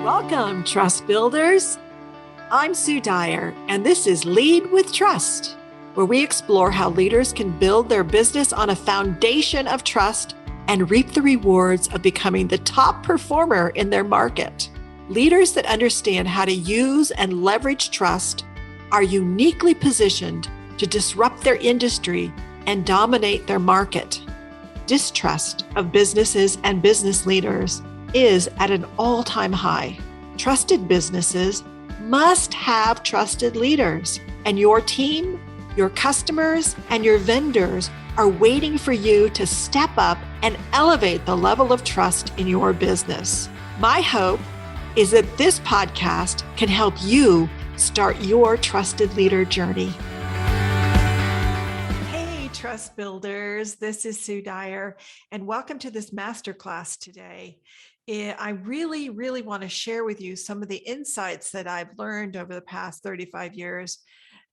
Welcome, trust builders. I'm Sue Dyer, and this is Lead with Trust, where we explore how leaders can build their business on a foundation of trust and reap the rewards of becoming the top performer in their market. Leaders that understand how to use and leverage trust are uniquely positioned to disrupt their industry and dominate their market. Distrust of businesses and business leaders is at an all-time high. Trusted businesses must have trusted leaders, and your team, your customers, and your vendors are waiting for you to step up and elevate the level of trust in your business. My hope is that this podcast can help you start your trusted leader journey. Hey, trust builders, this is Sue Dyer, and welcome to this masterclass today. I really want to share with you some of the insights that I've learned over the past 35 years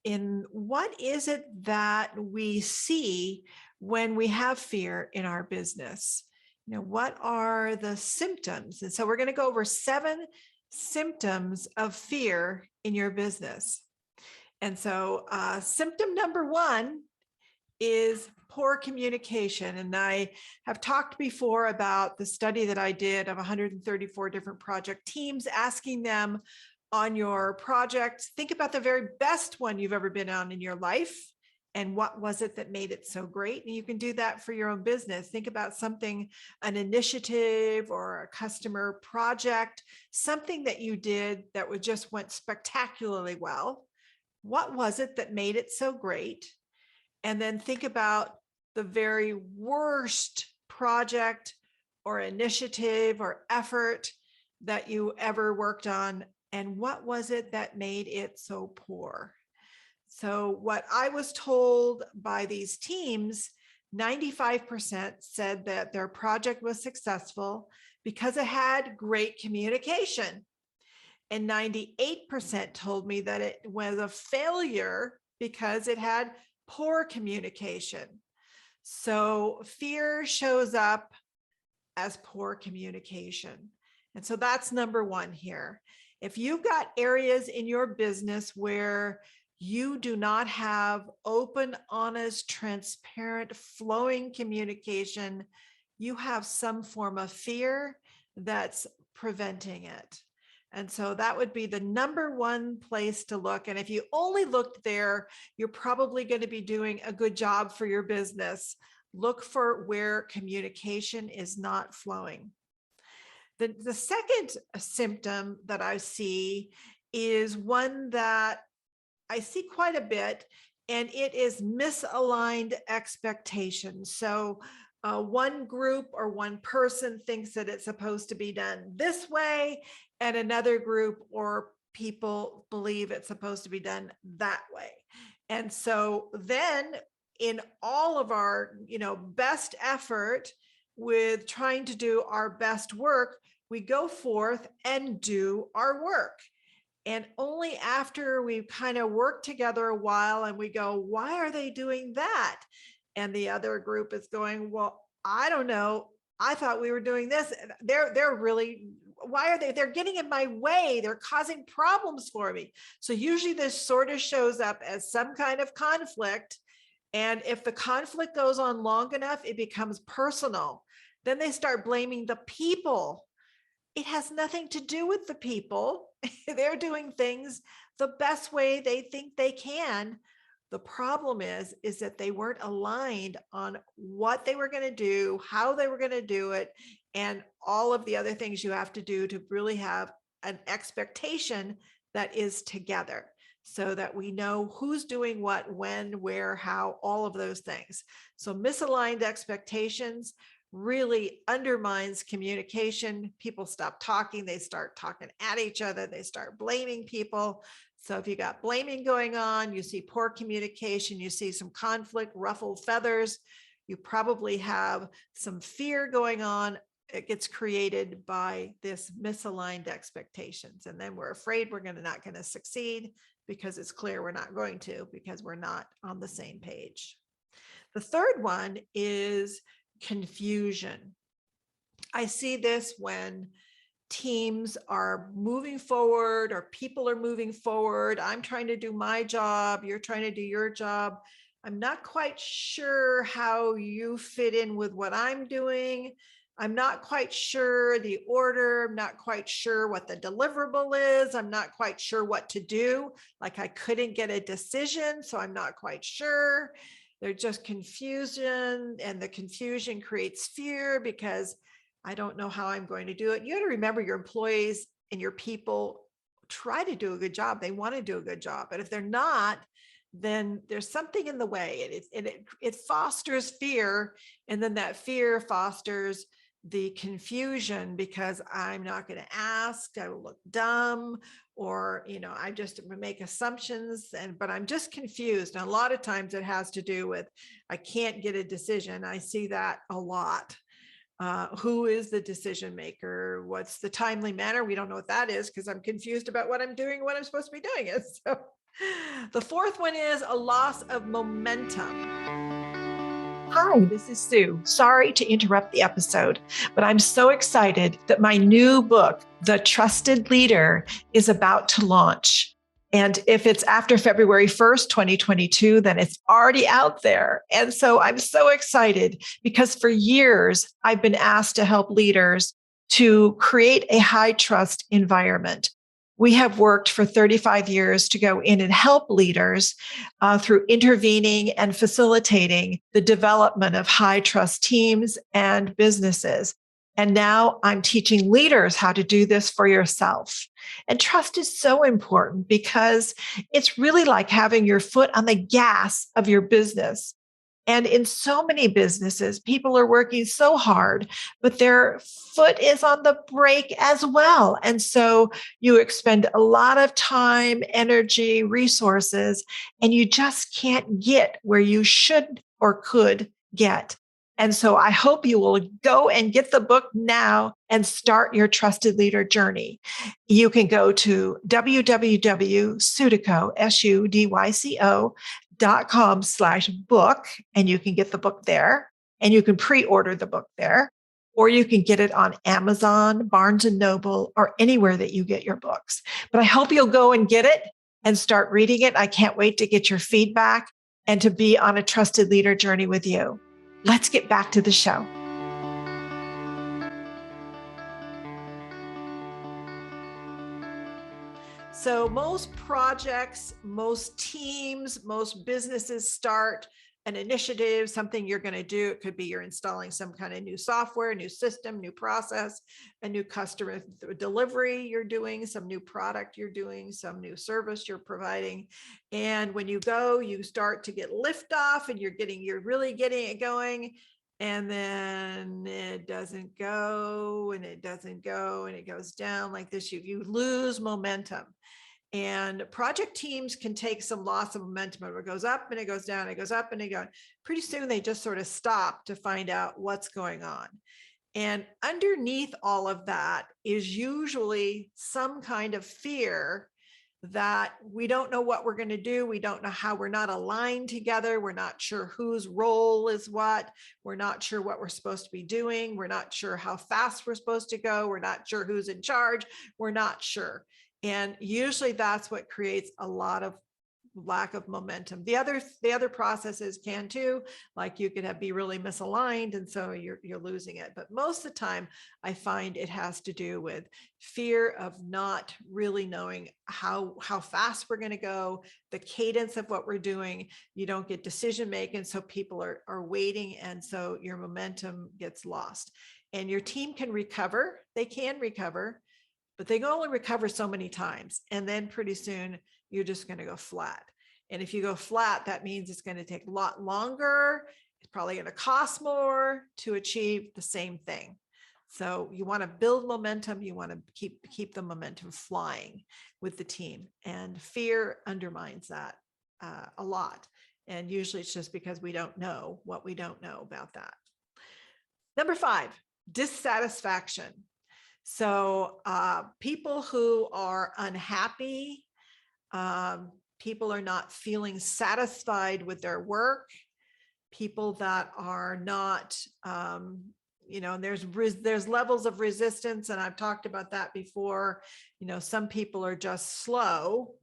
in what is it that we see when we have fear in our business. What are the symptoms? And so we're going to go over 7 symptoms of fear in your business. And so symptom number 1 is poor communication. And I have talked before about the study that I did of 134 different project teams, asking them on your project, think about the very best one you've ever been on in your life. And what was it that made it so great? And you can do that for your own business. Think about something, an initiative or a customer project, something that you did that just went spectacularly well. What was it that made it so great? And then think about the very worst project or initiative or effort that you ever worked on. And what was it that made it so poor? So what I was told by these teams, 95% said that their project was successful because it had great communication. And 98% told me that it was a failure because it had poor communication. So fear shows up as poor communication. And so that's number 1 here. If you've got areas in your business where you do not have open, honest, transparent, flowing communication, you have some form of fear that's preventing it. And so that would be the number 1 place to look. And if you only looked there, you're probably going to be doing a good job for your business. Look for where communication is not flowing. The second symptom that I see is one that I see quite a bit, and it is misaligned expectations. So one group or one person thinks that it's supposed to be done this way, and another group or people believe it's supposed to be done that way. And so then in all of our, best effort with trying to do our best work, we go forth and do our work. And only after we've kind of worked together a while and we go, why are they doing that? And the other group is going, well, I don't know. I thought we were doing this. They're really, why are they? They're getting in my way. They're causing problems for me. So usually this sort of shows up as some kind of conflict. And if the conflict goes on long enough, it becomes personal. Then they start blaming the people. It has nothing to do with the people. They're doing things the best way they think they can. The problem is that they weren't aligned on what they were going to do, how they were going to do it, and all of the other things you have to do to really have an expectation that is together, so that we know who's doing what, when, where, how, all of those things. So misaligned expectations really undermines communication. People stop talking. They start talking at each other. They start blaming people. So if you got blaming going on, you see poor communication, you see some conflict, ruffled feathers, you probably have some fear going on. It gets created by this misaligned expectations. And then we're afraid we're not going to succeed because it's clear we're not going to, because we're not on the same page. The third one is confusion. I see this when teams are moving forward or people are moving forward. I'm trying to do my job. You're trying to do your job. I'm not quite sure how you fit in with what I'm doing. I'm not quite sure the order. I'm not quite sure what the deliverable is. I'm not quite sure what to do. Like I couldn't get a decision, so I'm not quite sure. There's just confusion, and the confusion creates fear because I don't know how I'm going to do it. You got to remember your employees and your people try to do a good job. They want to do a good job, but if they're not, then there's something in the way. It fosters fear, and then that fear fosters the confusion because I'm not going to ask, I will look dumb, or I just make assumptions, but I'm just confused. And a lot of times it has to do with I can't get a decision. I see that a lot. Who is the decision maker? What's the timely manner? We don't know what that is because I'm confused about what I'm doing, what I'm supposed to be doing it. So the fourth one is a loss of momentum. Hi, this is Sue. Sorry to interrupt the episode, but I'm so excited that my new book, The Trusted Leader, is about to launch. And if it's after February 1st, 2022, then it's already out there. And so I'm so excited because for years, I've been asked to help leaders to create a high trust environment. We have worked for 35 years to go in and help leaders through intervening and facilitating the development of high trust teams and businesses. And now I'm teaching leaders how to do this for yourself. And trust is so important because it's really like having your foot on the gas of your business. And in so many businesses, people are working so hard, but their foot is on the brake as well. And so you expend a lot of time, energy, resources, and you just can't get where you should or could get. And so I hope you will go and get the book now and start your trusted leader journey. You can go to www.sudyco.com/book, and you can get the book there, and you can pre-order the book there, or you can get it on Amazon, Barnes and Noble, or anywhere that you get your books. But I hope you'll go and get it and start reading it. I can't wait to get your feedback and to be on a trusted leader journey with you. Let's get back to the show. So most projects, most teams, most businesses start an initiative, something you're going to do. It could be you're installing some kind of new software, new system, new process, a new customer delivery you're doing, some new product you're doing, some new service you're providing. And when you go, you start to get liftoff and you're really getting it going. And then it doesn't go and it doesn't go and it goes down like this. You lose momentum. And project teams can take some loss of momentum. It goes up and it goes down, it goes up and it goes. Pretty soon they just sort of stop to find out what's going on. And underneath all of that is usually some kind of fear that we don't know what we're going to do. We don't know how. We're not aligned together. We're not sure whose role is what. We're not sure what we're supposed to be doing. We're not sure how fast we're supposed to go. We're not sure who's in charge. We're not sure. And usually that's what creates a lot of lack of momentum. The other processes can too, like you could be really misaligned, and so you're losing it. But most of the time, I find it has to do with fear of not really knowing how fast we're going to go, the cadence of what we're doing. You don't get decision making, so people are waiting, and so your momentum gets lost. And your team can recover. They can recover, but they can only recover so many times, and then pretty soon you're just going to go flat. And if you go flat, that means it's going to take a lot longer. It's probably going to cost more to achieve the same thing. So you want to build momentum. You want to keep the momentum flying with the team. And fear undermines that a lot. And usually it's just because we don't know what we don't know about that. Number 5, dissatisfaction. So people who are unhappy, people are not feeling satisfied with their work, people that are not and there's levels of resistance, and I've talked about that before. Some people are just slow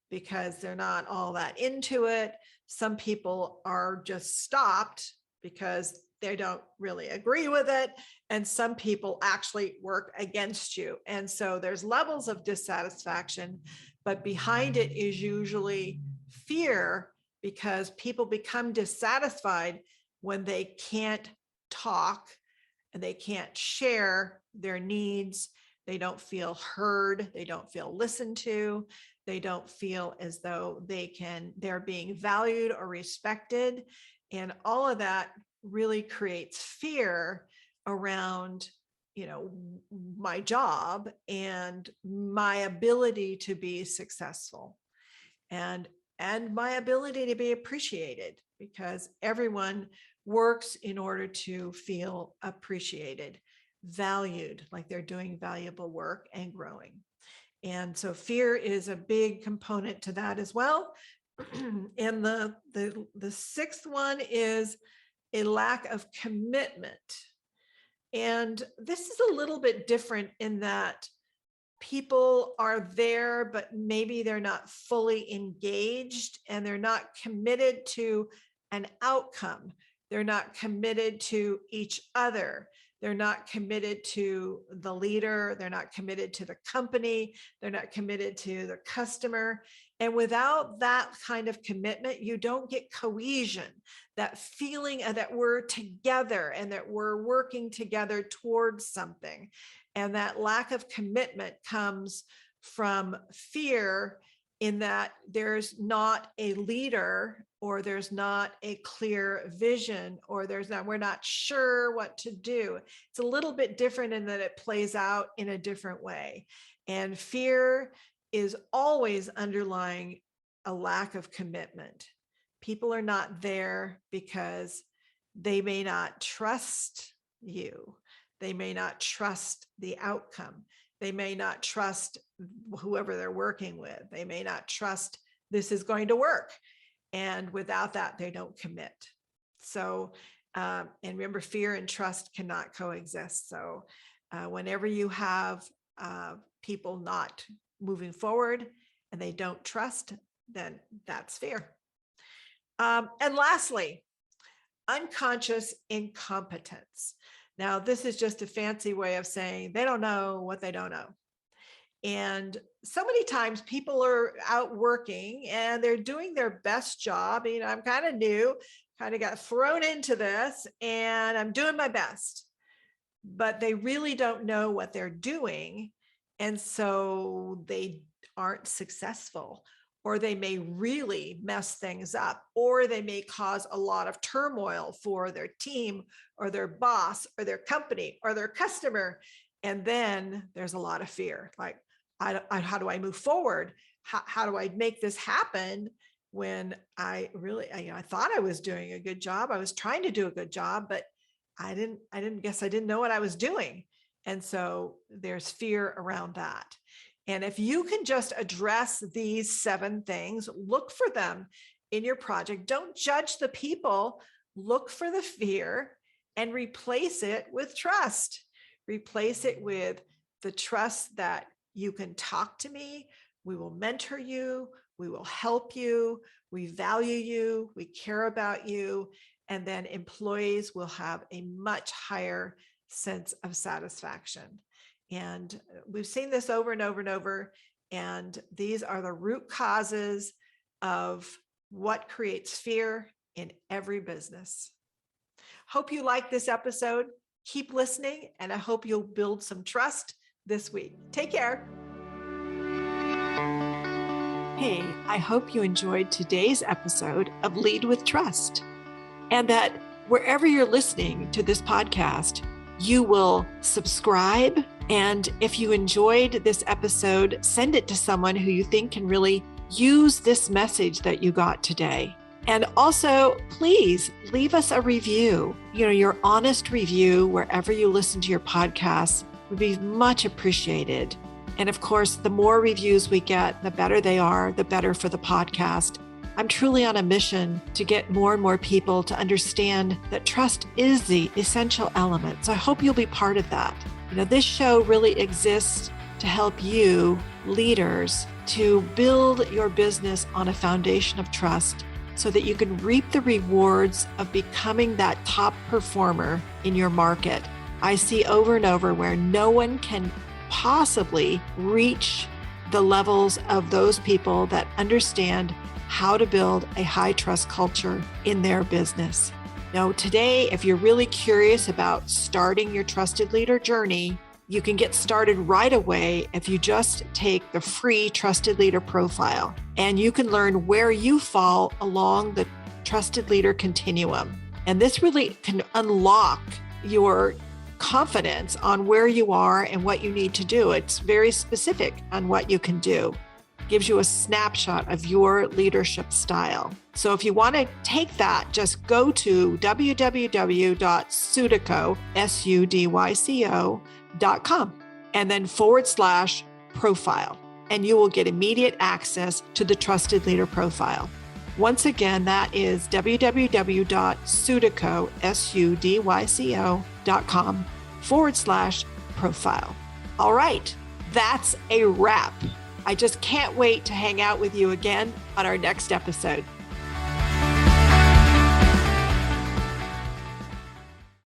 because they're not all that into it. Some people are just stopped because they don't really agree with it. And some people actually work against you. And so there's levels of dissatisfaction, but behind it is usually fear, because people become dissatisfied when they can't talk and they can't share their needs. They don't feel heard. They don't feel listened to. They don't feel as though they're being valued or respected. And all of that really creates fear around, my job and my ability to be successful and my ability to be appreciated, because everyone works in order to feel appreciated, valued, like they're doing valuable work and growing. And so fear is a big component to that as well. And the sixth one is a lack of commitment. And this is a little bit different in that people are there, but maybe they're not fully engaged, and they're not committed to an outcome. They're not committed to each other. They're not committed to the leader. They're not committed to the company. They're not committed to the customer. And without that kind of commitment, you don't get cohesion, that feeling that we're together and that we're working together towards something. And that lack of commitment comes from fear, in that there's not a leader, or there's not a clear vision, or we're not sure what to do. It's a little bit different in that it plays out in a different way. And fear is always underlying a lack of commitment. People are not there because they may not trust you. They may not trust the outcome. They may not trust whoever they're working with. They may not trust this is going to work. And without that, they don't commit. So, and remember, fear and trust cannot coexist. So whenever you have people not moving forward and they don't trust, then that's fear. And lastly, unconscious incompetence. Now, this is just a fancy way of saying they don't know what they don't know. And so many times people are out working and they're doing their best job. I'm kind of new, kind of got thrown into this, and I'm doing my best, but they really don't know what they're doing. And so they aren't successful, or they may really mess things up, or they may cause a lot of turmoil for their team or their boss or their company or their customer. And then there's a lot of fear, like, how do I move forward? How do I make this happen when I thought I was doing a good job. I was trying to do a good job, but I didn't know what I was doing. And so there's fear around that. And if you can just address these 7 things, look for them in your project. Don't judge the people, look for the fear and replace it with trust. Replace it with the trust that you can talk to me, we will mentor you, we will help you, we value you, we care about you, and then employees will have a much higher sense of satisfaction. And we've seen this over and over and over, and these are the root causes of what creates fear in every business. Hope you like this episode. Keep listening, and I hope you'll build some trust this week. Take care. Hey, I hope you enjoyed today's episode of Lead with Trust, and that wherever you're listening to this podcast, you will subscribe. And if you enjoyed this episode, send it to someone who you think can really use this message that you got today. And also, please leave us a review. Your honest review wherever you listen to your podcasts would be much appreciated. And of course, the more reviews we get, the better they are, the better for the podcast. I'm truly on a mission to get more and more people to understand that trust is the essential element. So I hope you'll be part of that. This show really exists to help you, leaders, to build your business on a foundation of trust so that you can reap the rewards of becoming that top performer in your market. I see over and over where no one can possibly reach the levels of those people that understand how to build a high trust culture in their business. Now, today, if you're really curious about starting your trusted leader journey, you can get started right away if you just take the free Trusted Leader Profile, and you can learn where you fall along the Trusted Leader continuum. And this really can unlock your confidence on where you are and what you need to do. It's very specific on what you can do. Gives you a snapshot of your leadership style. So if you want to take that, just go to www.sudyco.com and then /profile, and you will get immediate access to the Trusted Leader Profile. Once again, that is www.sudyco.com /profile. All right, that's a wrap. I just can't wait to hang out with you again on our next episode.